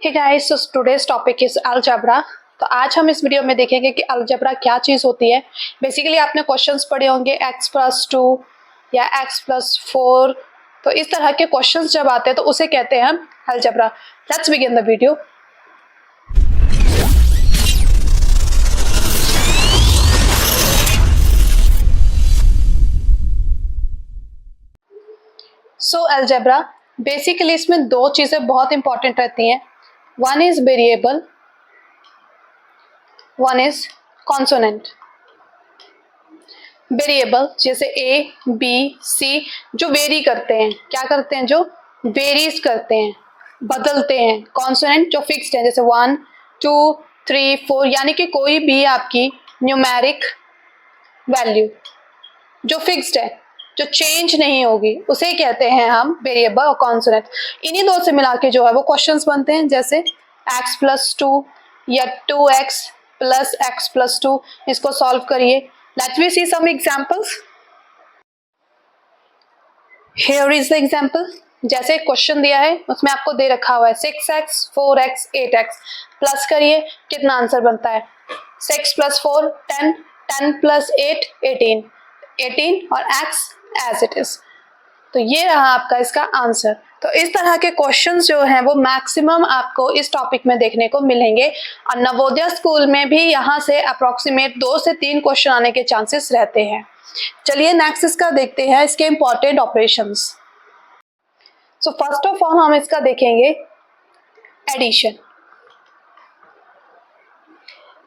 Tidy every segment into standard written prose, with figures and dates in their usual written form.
Hey guys, so today's topic is algebra. तो आज हम इस वीडियो में देखेंगे कि अलजेब्रा क्या चीज़ होती है। बेसिकली आपने क्वेश्चंस पढ़े होंगे x+2 या x+4, तो इस तरह के क्वेश्चंस जब आते हैं तो उसे कहते हैं हम algebra. Let's begin the video. So algebra basically इसमें दो चीज़ें बहुत इंपॉर्टेंट रहती हैं। One is variable, one is consonant. Variable जैसे ए बी सी जो वेरी करते हैं, क्या करते हैं, जो वेरीज करते हैं, बदलते हैं। कॉन्सोनेंट जो फिक्स्ड है, जैसे 1 2 3 4, यानी कि कोई भी आपकी न्यूमेरिक वैल्यू जो फिक्स्ड है, जो चेंज नहीं होगी, उसे कहते हैं हम वेरिएबल और कॉन्सोनेंट। इन्हीं दो से मिला के जो है वो क्वेश्चंस बनते हैं, जैसे x+2 या 2x+x+2। इसको सॉल्व करिए। Let's we see some examples. Here is the example. जैसे क्वेश्चन दिया है उसमें आपको दे रखा हुआ है 6x 4x 8x। प्लस करिए, कितना आंसर बनता है। 6+4 10, 10+8 18, 18 और x एज इट इज। तो ये रहा आपका इसका आंसर। तो इस तरह के क्वेश्चंस जो हैं वो मैक्सिमम आपको इस टॉपिक में देखने को मिलेंगे, और नवोदय स्कूल में भी यहाँ से अप्रोक्सीमेट 2 से 3 क्वेश्चन आने के चांसेस रहते हैं। चलिए नेक्स्ट इसका देखते हैं, इसके important operations. So first of all हम इसका देखेंगे एडिशन।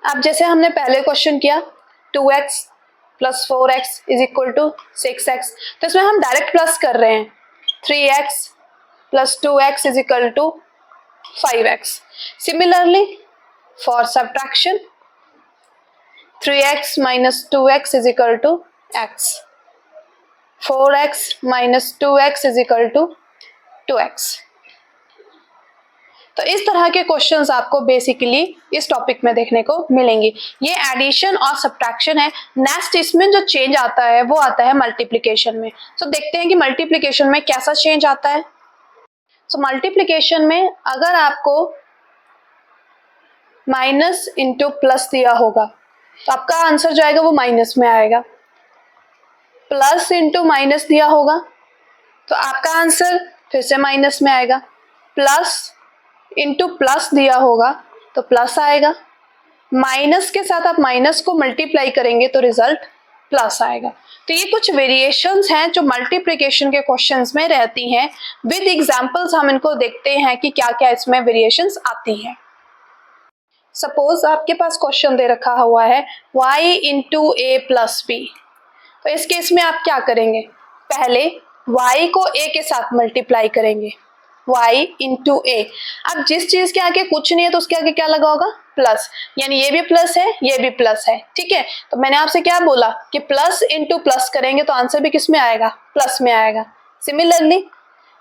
अब जैसे हमने पहले क्वेश्चन किया 2x + 4x = 6x, तो इसमें हम डायरेक्ट प्लस कर रहे हैं। 3x + 2x = 5x। Similarly, for subtraction, 3x - 2x = x, 4x - 2x = 2x। तो इस तरह के क्वेश्चंस आपको बेसिकली इस टॉपिक में देखने को मिलेंगे। ये एडिशन और सब्ट्रैक्शन है। नेक्स्ट इसमें जो चेंज आता है वो आता है मल्टीप्लिकेशन में। तो देखते हैं कि मल्टीप्लिकेशन में कैसा चेंज आता है। सो मल्टीप्लिकेशन में अगर आपको माइनस इंटू प्लस दिया होगा तो आपका आंसर जो आएगा वो माइनस में आएगा। प्लस इंटू माइनस दिया होगा तो आपका आंसर फिर से माइनस में आएगा। प्लस इंटू प्लस दिया होगा तो प्लस आएगा। माइनस के साथ आप माइनस को मल्टीप्लाई करेंगे तो रिजल्ट प्लस आएगा। तो ये कुछ वेरिएशंस हैं जो मल्टीप्लिकेशन के क्वेश्चंस में रहती हैं। विद एग्जांपल्स हम इनको देखते हैं कि क्या क्या इसमें वेरिएशंस आती हैं। सपोज आपके पास क्वेश्चन दे रखा हुआ है y × a + b। तो इस केस में आप क्या करेंगे, पहले y को a के साथ मल्टीप्लाई करेंगे, y × a। अब जिस चीज के आगे कुछ नहीं है तो उसके आगे क्या लगा होगा, प्लस, यानी ये भी प्लस है ये भी प्लस है। ठीक है, तो मैंने आपसे क्या बोला कि प्लस इंटू प्लस करेंगे तो आंसर भी किस में आएगा, प्लस में आएगा। सिमिलरली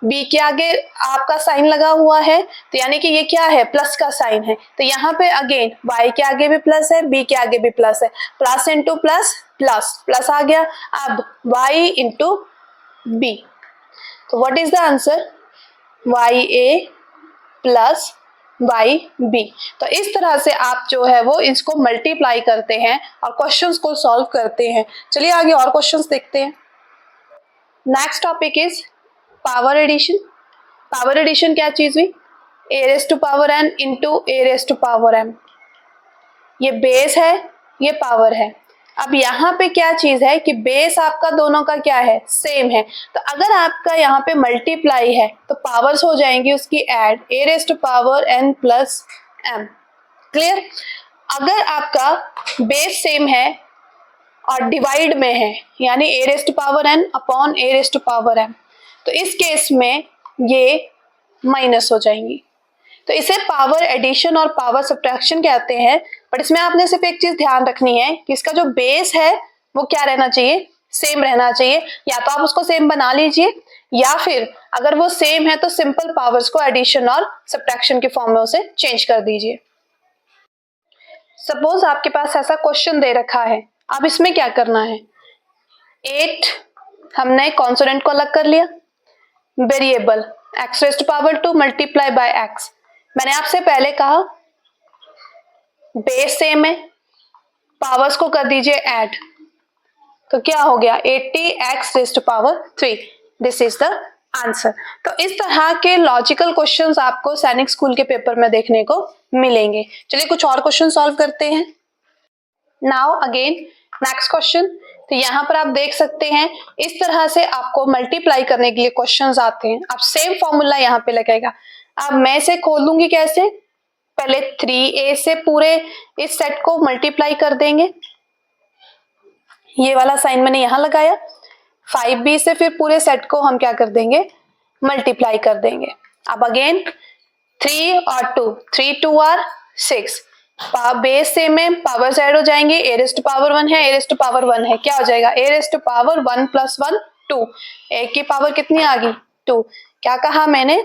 b के आगे आपका साइन लगा हुआ है तो यानी कि ये क्या है, प्लस का साइन है। तो यहाँ पे अगेन y के आगे भी प्लस है, b के आगे भी प्लस है। Plus into plus plus, plus आ गया। अब y × b, तो what is the answer, ya + yb। तो इस तरह से आप जो है वो इसको मल्टीप्लाई करते हैं और क्वेश्चंस को सॉल्व करते हैं। चलिए आगे और क्वेश्चंस देखते हैं। Next topic is power addition. Power addition क्या चीज हुई, a⁴n × a⁴m। ये बेस है, ये पावर है। अब यहाँ पे क्या चीज है कि बेस आपका दोनों का क्या है, सेम है। तो अगर आपका यहाँ पे मल्टीप्लाई है तो पावर्स हो जाएंगी उसकी ऐड, a⁴n + m। क्लियर। अगर आपका बेस सेम है और डिवाइड में है, यानी a⁴n / a⁴m, तो इस केस में ये माइनस हो जाएंगी। तो इसे पावर एडिशन और पावर सब्ट्रैक्शन कहते हैं। बट इसमें आपने सिर्फ एक चीज ध्यान रखनी है कि इसका जो बेस है वो क्या रहना चाहिए, सेम रहना चाहिए। या तो आप उसको सेम बना लीजिए, या फिर अगर वो सेम है तो सिंपल पावर्स को एडिशन और सब्ट्रैक्शन के फॉर्म में उसे चेंज कर दीजिए। सपोज आपके पास ऐसा क्वेश्चन दे रखा है, अब इसमें क्या करना है, 8 हमने कॉन्सोनेंट को अलग कर लिया, वेरिएबल x⁴2 × x, मैंने आपसे पहले कहा बेस सेम है, पावर्स को कर दीजिए ऐड, तो क्या हो गया 80x raise to power 3। This is the answer. तो इस तरह के लॉजिकल क्वेश्चंस आपको सैनिक स्कूल के पेपर में देखने को मिलेंगे। चलिए कुछ और क्वेश्चन सॉल्व करते हैं। Now again next question. तो यहाँ पर आप देख सकते हैं इस तरह से आपको मल्टीप्लाई करने के लिए क्वेश्चंस आते हैं। आप सेम फॉर्मूला यहाँ पे लगेगा। अब मैं इसे खोलूंगी कैसे, पहले 3a से पूरे इस सेट को मल्टीप्लाई कर देंगे, ये वाला साइन मैंने यहाँ लगाया। 5b से फिर पूरे सेट को हम क्या कर देंगे, मल्टीप्लाई कर देंगे। अब अगेन 3 और 2, 3 2 आर 6, बेस सेम है, पावर्स ऐड हो जाएंगे, a रेज़ टू पावर 1 है, a रेज़ टू पावर 1 है, क्या हो जाएगा a raise to power 1 + 1 2, a की पावर कितनी आ गई 2। क्या कहा मैंने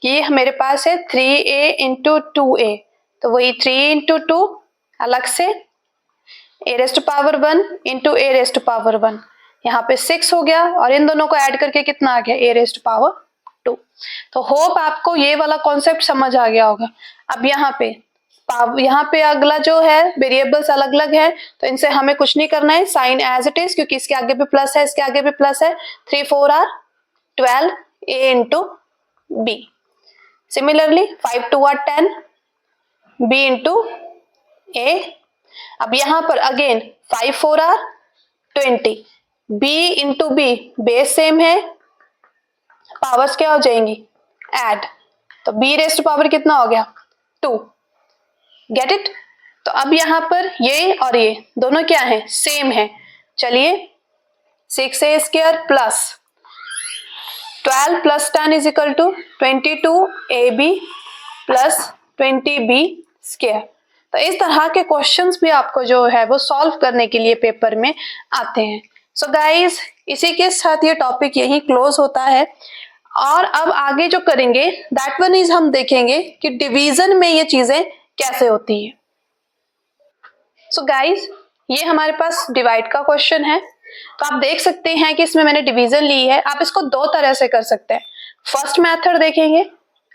कि मेरे पास है 3a × 2a, तो वही 3 × 2 अलग से a raise to power 1 × a raise to power 1, यहाँ पे 6 हो गया और इन दोनों को ऐड करके कितना आ गया a रेज़ टू पावर 2। तो होप आपको ये वाला कॉन्सेप्ट समझ आ गया होगा। अब यहाँ पे अगला जो है वेरिएबल्स अलग अलग है, तो इनसे हमें कुछ नहीं करना है, साइन एज इट इज, क्योंकि इसके आगे भी प्लस है, इसके आगे भी प्लस है। 3 4 are 12 a × b। Similarly 5 2 are 10 b × a। अब यहाँ पर again 5 4 are 20 b × b, base same है, पावर्स क्या हो जाएंगी ऐड, तो b रेज़ टू पावर कितना हो गया 2। Get it. तो अब यहाँ पर ये और ये दोनों क्या है सेम है। चलिए 6a² plus 12 + 10 = 22ab plus 20b²। तो इस तरह के क्वेश्चंस भी आपको जो है वो सॉल्व करने के लिए पेपर में आते हैं। सो गाइस इसी के साथ ये टॉपिक यही क्लोज होता है। और अब आगे जो करेंगे दैट वन इज हम देखेंगे कि डिवीजन में ये चीजें कैसे होती है। सो गाइस ये हमारे पास डिवाइड का क्वेश्चन है। तो आप देख सकते हैं कि इसमें मैंने डिवीजन ली है। आप इसको दो तरह से कर सकते हैं। फर्स्ट मेथड देखेंगे।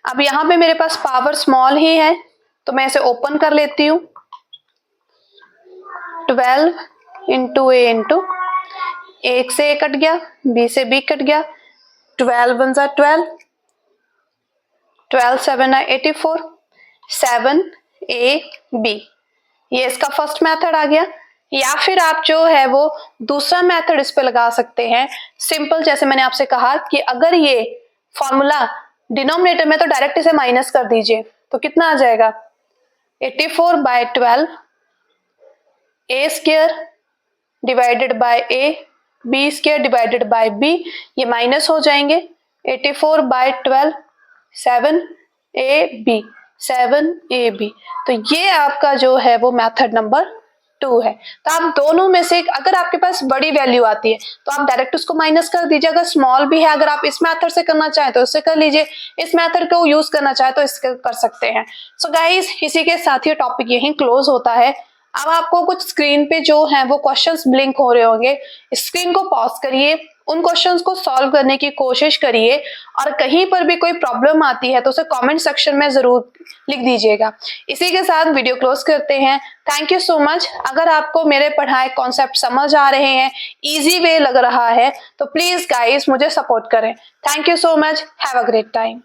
अब यहाँ पे मेरे पास पावर स्मॉल ही है, तो मैं इसे ओपन कर लेती हूँ। 12 × a एक से a कट गया, b से b कट गया, 12 1 = 12, 12 7 = 84, 7ab। ये इसका फर्स्ट मेथड आ गया। या फिर आप जो है वो दूसरा मेथड इस पे लगा सकते हैं सिंपल, जैसे मैंने आपसे कहा कि अगर ये फॉर्मूला डिनोमिनेटर में तो डायरेक्ट इसे माइनस कर दीजिए, तो कितना आ जाएगा 84/12 a² divided by a, b² divided by b, ये माइनस हो जाएंगे। 84/12 7ab। तो ये आपका जो है वो मेथड नंबर 2 है। तो आप दोनों में से अगर आपके पास बड़ी वैल्यू आती है तो आप डायरेक्ट उसको माइनस कर दीजिए। अगर स्मॉल भी है, अगर आप इस मेथड से करना चाहें तो उससे कर लीजिए, इस मेथड को यूज करना चाहे तो इससे कर सकते हैं। सो गाइस इसी के साथ ये टॉपिक यहीं क्लोज होता है। अब आपको कुछ स्क्रीन पे जो है वो क्वेश्चंस ब्लिंक हो रहे होंगे, स्क्रीन को पॉज करिए, उन क्वेश्चंस को सॉल्व करने की कोशिश करिए और कहीं पर भी कोई प्रॉब्लम आती है तो उसे कमेंट सेक्शन में जरूर लिख दीजिएगा। इसी के साथ वीडियो क्लोज करते हैं। Thank you so much. अगर आपको मेरे पढ़ाए कॉन्सेप्ट समझ आ रहे हैं, इजी वे लग रहा है, तो प्लीज गाइस मुझे सपोर्ट करें। Thank you so much. Have a great time.